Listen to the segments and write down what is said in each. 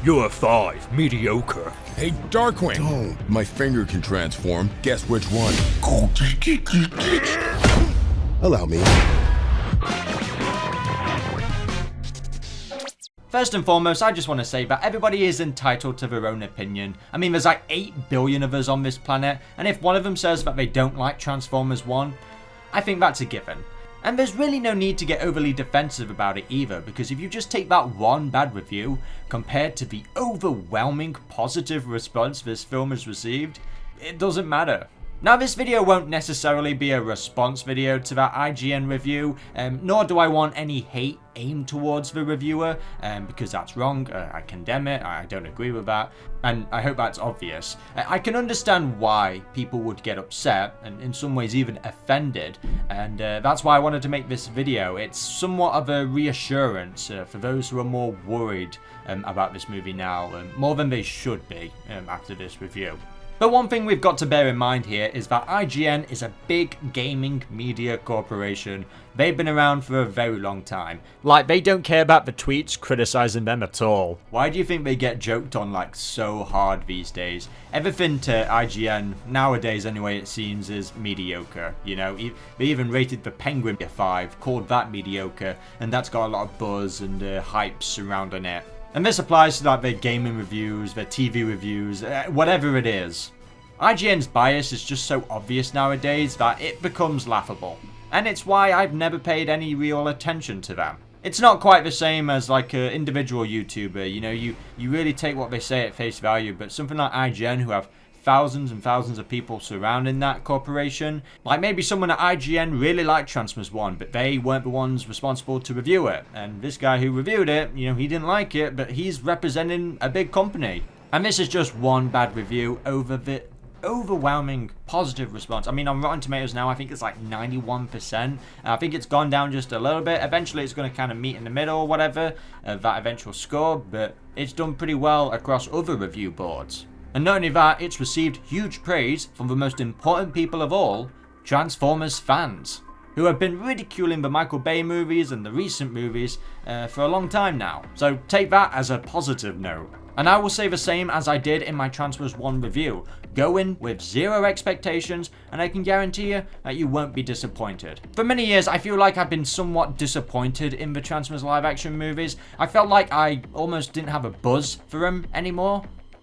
You're a 5, mediocre. Hey, Darkwing! Don't. My finger can transform. Guess which one? Allow me. First and foremost, I just want to say that everybody is entitled to their own opinion. I mean, there's like 8 billion of us on this planet, and if one of them says that they don't like Transformers 1, I think that's a given. And there's really no need to get overly defensive about it either, because if you just take that one bad review compared to the overwhelming positive response this film has received, it doesn't matter. Now, this video won't necessarily be a response video to that IGN review, nor do I want any hate aimed towards the reviewer, because that's wrong. I condemn it, I don't agree with that, and I hope that's obvious. I can understand why people would get upset, and in some ways even offended, and that's why I wanted to make this video. It's somewhat of a reassurance for those who are more worried about this movie now, more than they should be after this review. But one thing we've got to bear in mind here is that IGN is a big gaming media corporation. They've been around for a very long time. Like, they don't care about the tweets criticizing them at all. Why do you think they get joked on like so hard these days? Everything to IGN, nowadays anyway it seems, is mediocre. You know, they even rated the Penguin a 5, called that mediocre, and that's got a lot of buzz and hype surrounding it. And this applies to like their gaming reviews, their TV reviews, whatever it is. IGN's bias is just so obvious nowadays that it becomes laughable. And it's why I've never paid any real attention to them. It's not quite the same as like an individual YouTuber, you know, you really take what they say at face value, but something like IGN, who have thousands and thousands of people surrounding that corporation. Like maybe someone at IGN really liked Transformers 1, but they weren't the ones responsible to review it. And this guy who reviewed it, you know, he didn't like it, but he's representing a big company. And this is just one bad review over the overwhelming positive response. I mean, on Rotten Tomatoes now, I think it's like 91%. I think it's gone down just a little bit. Eventually, it's going to kind of meet in the middle or whatever, that eventual score, but it's done pretty well across other review boards. And not only that, it's received huge praise from the most important people of all, Transformers fans, who have been ridiculing the Michael Bay movies and the recent movies for a long time now. So take that as a positive note. And I will say the same as I did in my Transformers 1 review. Go in with zero expectations, and I can guarantee you that you won't be disappointed. For many years, I feel like I've been somewhat disappointed in the Transformers live action movies. I felt like I almost didn't have a buzz for them anymore.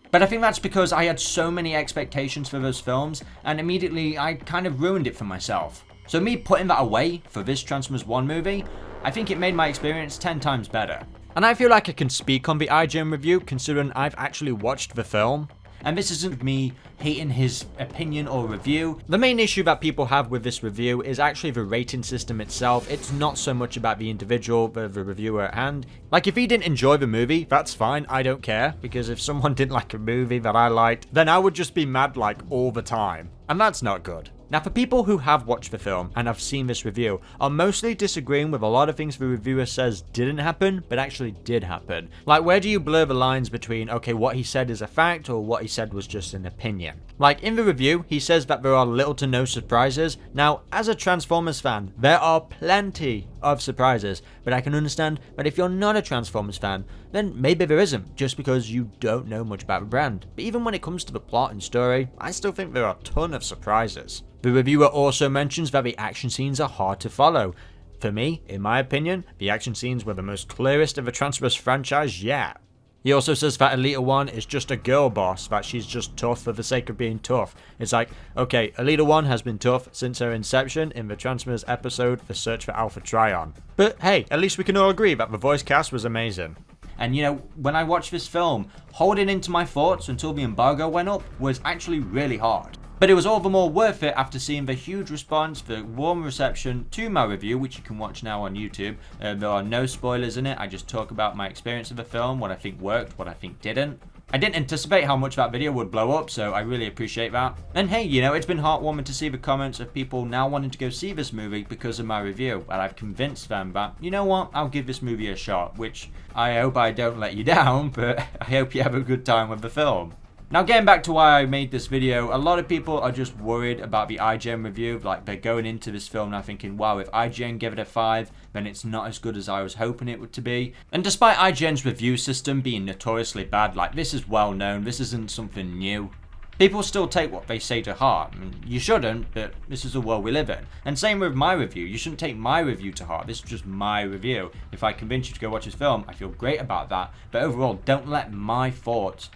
But I think that's because I had so many expectations for those films, and immediately I kind of ruined it for myself. So me putting that away for this Transformers 1 movie, I think it made my experience 10 times better. And I feel like I can speak on the IGN review considering I've actually watched the film. And this isn't me hating his opinion or review. The main issue that people have with this review is actually the rating system itself. It's not so much about the individual, the reviewer at hand. Like, if he didn't enjoy the movie, that's fine, I don't care. Because if someone didn't like a movie that I liked, then I would just be mad like all the time. And that's not good. Now, for people who have watched the film and have seen this review, are mostly disagreeing with a lot of things the reviewer says didn't happen, but actually did happen. Like, where do you blur the lines between, okay, what he said is a fact, or what he said was just an opinion? Like, in the review, he says that there are little to no surprises. Now, as a Transformers fan, there are plenty of surprises, but I can understand that if you're not a Transformers fan, then maybe there isn't, just because you don't know much about the brand. But even when it comes to the plot and story, I still think there are a ton of surprises. The reviewer also mentions that the action scenes are hard to follow. For me, in my opinion, the action scenes were the most clearest of the Transformers franchise yet. He also says that Elita 1 is just a girl boss, that she's just tough for the sake of being tough. It's like, okay, Elita 1 has been tough since her inception in the Transformers episode The Search for Alpha Trion. But hey, at least we can all agree that the voice cast was amazing. And you know, when I watched this film, holding into my thoughts until the embargo went up was actually really hard. But it was all the more worth it after seeing the huge response, the warm reception to my review, which you can watch now on YouTube. There are no spoilers in it, I just talk about my experience of the film, what I think worked, what I think didn't. I didn't anticipate how much that video would blow up, so I really appreciate that. And hey, you know, it's been heartwarming to see the comments of people now wanting to go see this movie because of my review. And I've convinced them that, you know what, I'll give this movie a shot, which I hope I don't let you down, but I hope you have a good time with the film. Now getting back to why I made this video, a lot of people are just worried about the IGN review. Like, they're going into this film now thinking, wow, if IGN gave it a 5, then it's not as good as I was hoping it to be. And despite IGN's review system being notoriously bad, like, this is well known, this isn't something new. People still take what they say to heart. I mean, you shouldn't, but this is the world we live in. And same with my review. You shouldn't take my review to heart. This is just my review. If I convince you to go watch this film, I feel great about that. But overall, don't let my thoughts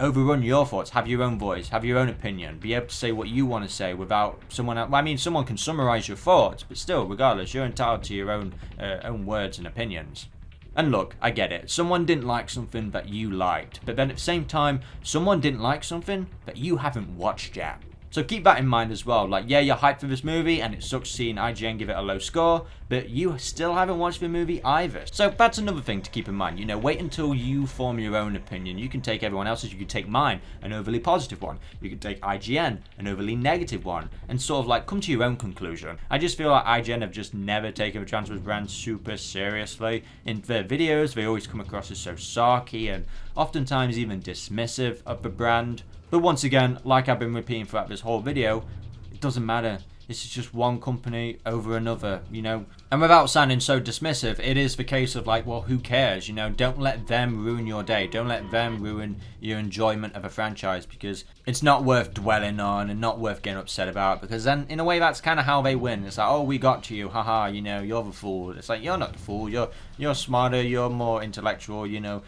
overrun your thoughts. Have your own voice, have your own opinion, be able to say what you want to say without someone else. Well, I mean, someone can summarize your thoughts, but still, regardless, you're entitled to your own words and opinions. And look, I get it. Someone didn't like something that you liked, but then at the same time, someone didn't like something that you haven't watched yet. So keep that in mind as well. Like, yeah, you're hyped for this movie, and it sucks seeing IGN give it a low score, but you still haven't watched the movie either. So that's another thing to keep in mind. You know, wait until you form your own opinion. You can take everyone else's, you can take mine, an overly positive one. You can take IGN, an overly negative one, and sort of like come to your own conclusion. I just feel like IGN have just never taken the Transformers brand super seriously. In their videos, they always come across as so sarky and oftentimes even dismissive of the brand. But once again, like I've been repeating throughout this whole video, it doesn't matter. This is just one company over another, you know. And without sounding so dismissive, it is the case of like, well, who cares? You know, don't let them ruin your day. Don't let them ruin your enjoyment of a franchise, because it's not worth dwelling on and not worth getting upset about, because then in a way that's kind of how they win. It's like, oh, we got to you, haha, you know, you're the fool. It's like, you're not the fool. You're smarter, you're more intellectual, you know.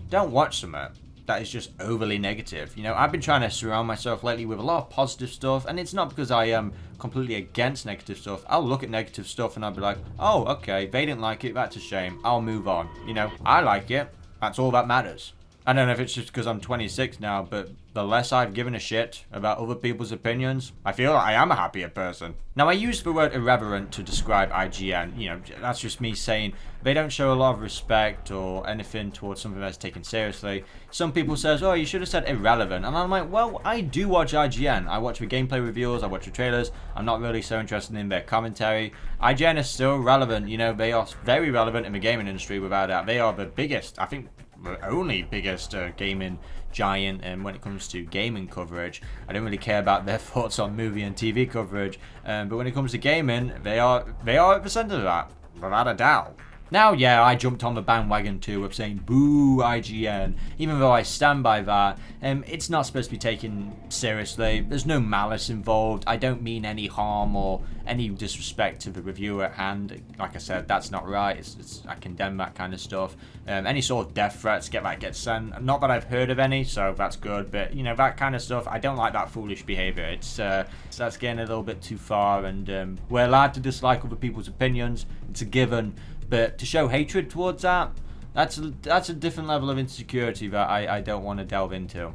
Don't watch something that is just overly negative. You know, I've been trying to surround myself lately with a lot of positive stuff, and it's not because I am completely against negative stuff. I'll look at negative stuff and I'll be like, oh, okay, they didn't like it, that's a shame, I'll move on. You know, I like it, that's all that matters. I don't know if it's just because I'm 26 now, but the less I've given a shit about other people's opinions, I feel like I am a happier person. Now, I use the word irreverent to describe IGN. You know, that's just me saying they don't show a lot of respect or anything towards something that's taken seriously. Some people says, oh, you should have said irrelevant. And I'm like, well, I do watch IGN. I watch the gameplay reviews, I watch the trailers. I'm not really so interested in their commentary. IGN is still relevant. You know, they are very relevant in the gaming industry without doubt. They are the biggest, I think, the only biggest gaming giant, and when it comes to gaming coverage, I don't really care about their thoughts on movie and TV coverage, but when it comes to gaming, they are at the center of that, without a doubt. Now, yeah, I jumped on the bandwagon too of saying boo IGN, even though I stand by that. It's not supposed to be taken seriously. There's no malice involved. I don't mean any harm or any disrespect to the reviewer at hand. Like I said, that's not right. I condemn that kind of stuff. Any sort of death threats, get sent. Not that I've heard of any, so that's good. But you know, that kind of stuff, I don't like that foolish behavior. That's getting a little bit too far, and we're allowed to dislike other people's opinions. It's a given. But to show hatred towards that, that's a different level of insecurity that I don't want to delve into.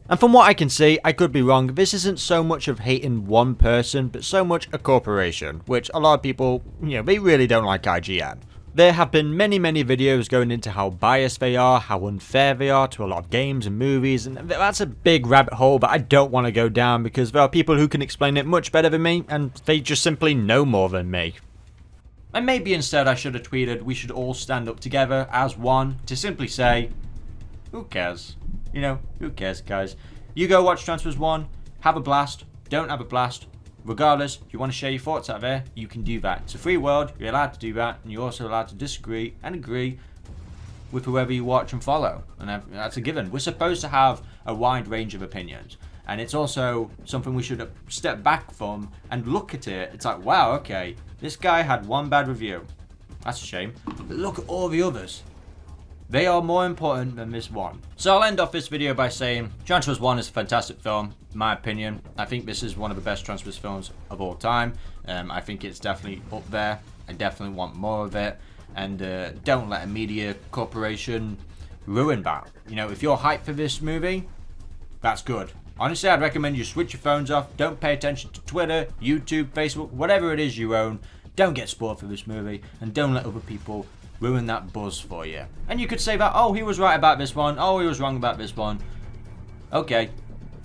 And from what I can see, I could be wrong, this isn't so much of hating one person, but so much a corporation, which a lot of people, you know, they really don't like IGN. There have been many videos going into how biased they are, how unfair they are to a lot of games and movies, and that's a big rabbit hole that I don't want to go down, because there are people who can explain it much better than me, and they just simply know more than me. And maybe instead I should have tweeted, we should all stand up together as one to simply say, who cares? You know, who cares, guys? You go watch Transformers 1, have a blast, don't have a blast. Regardless, if you want to share your thoughts out there, you can do that. It's a free world, you're allowed to do that, and you're also allowed to disagree and agree with whoever you watch and follow. And that's a given. We're supposed to have a wide range of opinions. And it's also something we should step back from and look at it. It's like, wow, okay, this guy had one bad review. That's a shame. But look at all the others. They are more important than this one. So I'll end off this video by saying Transformers 1 is a fantastic film, in my opinion. I think this is one of the best Transformers films of all time. I think it's definitely up there. I definitely want more of it. And don't let a media corporation ruin that. You know, if you're hyped for this movie, that's good. Honestly, I'd recommend you switch your phones off. Don't pay attention to Twitter, YouTube, Facebook, whatever it is you own. Don't get spoiled for this movie, and don't let other people ruin that buzz for you. And you could say that, oh, he was right about this one, oh, he was wrong about this one. Okay,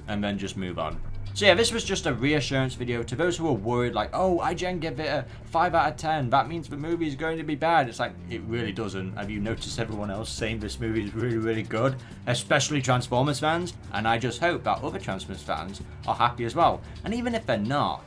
and then just move on. So yeah, this was just a reassurance video to those who are worried, like, oh, IGN give it a 5 out of 10. That means the movie is going to be bad. It's like, it really doesn't. Have you noticed everyone else saying this movie is really, really good? Especially Transformers fans. And I just hope that other Transformers fans are happy as well. And even if they're not,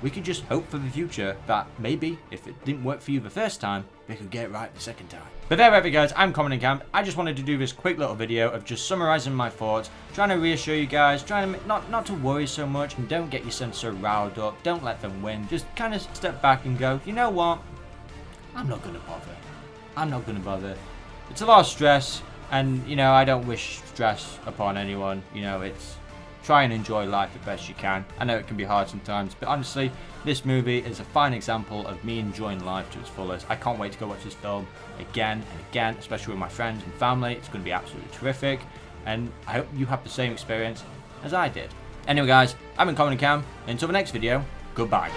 we could just hope for the future that maybe, if it didn't work for you the first time, they could get it right the second time. But there we go, guys. I'm Comodin Cam. I just wanted to do this quick little video of just summarizing my thoughts, trying to reassure you guys, trying to not to worry so much, and don't get yourself so riled up. Don't let them win. Just kind of step back and go, you know what? I'm not going to bother. I'm not going to bother. It's a lot of stress, and, you know, I don't wish stress upon anyone. You know, it's... try and enjoy life the best you can. I know it can be hard sometimes, but honestly, this movie is a fine example of me enjoying life to its fullest. I can't wait to go watch this film again and again, especially with my friends and family. It's going to be absolutely terrific, and I hope you have the same experience as I did. Anyway, guys, I've been Comodin Cam. Until the next video, goodbye.